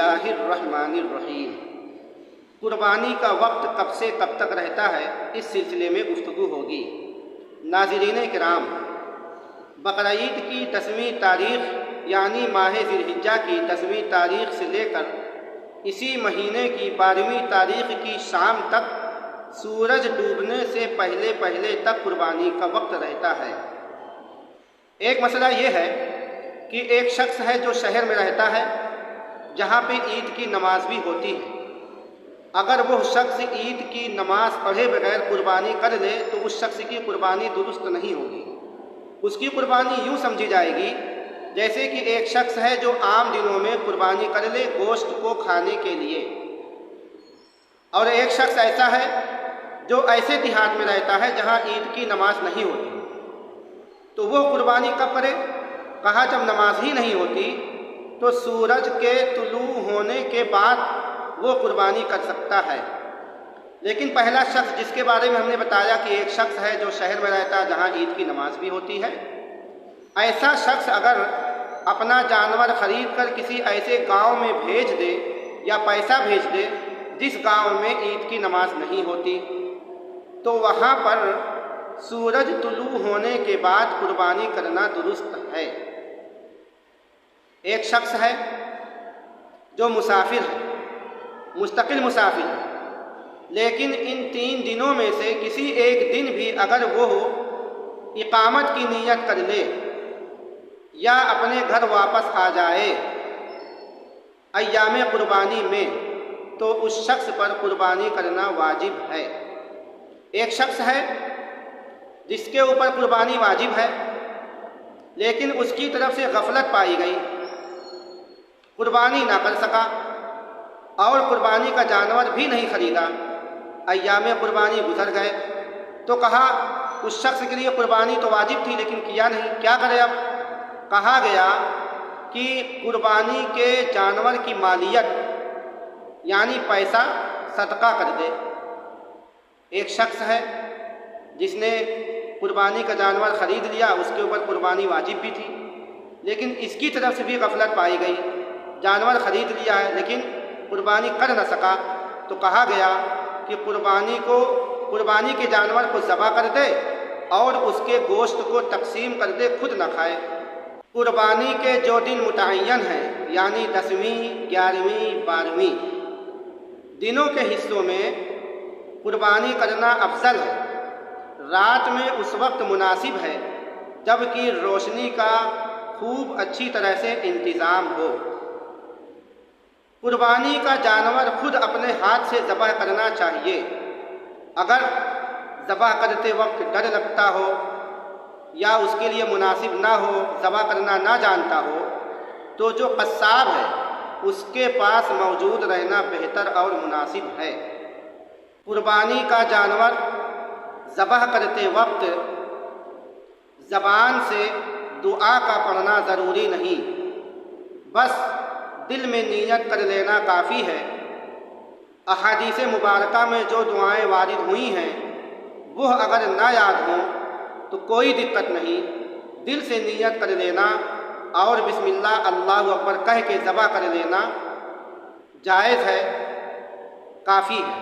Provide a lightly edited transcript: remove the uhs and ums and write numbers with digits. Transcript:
اللہ الرحمن الرحیم۔ قربانی کا وقت کب سے کب تک رہتا ہے، اس سلسلے میں گفتگو ہوگی۔ ناظرین کرام، بقرعید کی 10ویں تاریخ یعنی ماہ ذی الحجہ کی 10ویں تاریخ سے لے کر اسی مہینے کی 12ویں تاریخ کی شام تک سورج ڈوبنے سے پہلے پہلے تک قربانی کا وقت رہتا ہے۔ ایک مسئلہ یہ ہے کہ ایک شخص ہے جو شہر میں رہتا ہے جہاں پہ عید کی نماز بھی ہوتی ہے۔ اگر وہ شخص عید کی نماز پڑھے بغیر قربانی کر لے تو اس شخص کی قربانی درست نہیں ہوگی۔ اس کی قربانی یوں سمجھی جائے گی جیسے کہ ایک شخص ہے جو عام دنوں میں قربانی کر لے گوشت کو کھانے کے لیے، اور ایک شخص ایسا ہے جو ایسے دیہات میں رہتا ہے جہاں عید کی نماز نہیں ہوتی، تو وہ قربانی کب کرے؟ کہا جب نماز ہی نہیں ہوتی تو سورج کے طلوع ہونے کے بعد وہ قربانی کر سکتا ہے۔ لیکن پہلا شخص جس کے بارے میں ہم نے بتایا کہ ایک شخص ہے جو شہر میں رہتا ہے جہاں عید کی نماز بھی ہوتی ہے، ایسا شخص اگر اپنا جانور خرید کر کسی ایسے گاؤں میں بھیج دے یا پیسہ بھیج دے جس گاؤں میں عید کی نماز نہیں ہوتی، تو وہاں پر سورج طلوع ہونے کے بعد قربانی کرنا درست ہے۔ ایک شخص ہے جو مسافر ہے، مستقل مسافر ہے، لیکن ان 3 دنوں میں سے کسی ایک دن بھی اگر وہ اقامت کی نیت کر لے یا اپنے گھر واپس آ جائے ایام قربانی میں، تو اس شخص پر قربانی کرنا واجب ہے۔ ایک شخص ہے جس کے اوپر قربانی واجب ہے لیکن اس کی طرف سے غفلت پائی گئی، قربانی نہ کر سکا اور قربانی کا جانور بھی نہیں خریدا، ایام قربانی گزر گئے، تو کہا اس شخص کے لیے قربانی تو واجب تھی لیکن کیا نہیں، کیا کرے اب؟ کہا گیا کہ قربانی کے جانور کی مالیت یعنی پیسہ صدقہ کر دے۔ ایک شخص ہے جس نے قربانی کا جانور خرید لیا، اس کے اوپر قربانی واجب بھی تھی لیکن اس کی طرف سے بھی غفلت پائی گئی، جانور خرید لیا ہے لیکن قربانی کر نہ سکا، تو کہا گیا کہ قربانی کے جانور کو ذبح کر دے اور اس کے گوشت کو تقسیم کر دے، خود نہ کھائے۔ قربانی کے جو دن متعین ہیں یعنی 10ویں، 11ویں، 12ویں دنوں کے حصوں میں قربانی کرنا افضل ہے۔ رات میں اس وقت مناسب ہے جب کہ روشنی کا خوب اچھی طرح سے انتظام ہو۔ قربانی کا جانور خود اپنے ہاتھ سے ذبح کرنا چاہیے۔ اگر ذبح کرتے وقت ڈر لگتا ہو یا اس کے لیے مناسب نہ ہو، ذبح کرنا نہ جانتا ہو، تو جو قصاب ہے اس کے پاس موجود رہنا بہتر اور مناسب ہے۔ قربانی کا جانور ذبح کرتے وقت زبان سے دعا کا پڑھنا ضروری نہیں، بس دل میں نیت کر لینا کافی ہے۔ احادیث مبارکہ میں جو دعائیں وارد ہوئی ہیں وہ اگر نہ یاد ہوں تو کوئی دقت نہیں، دل سے نیت کر لینا اور بسم اللہ اللہ اکبر کہہ کے ذبح کر لینا جائز ہے، کافی ہے۔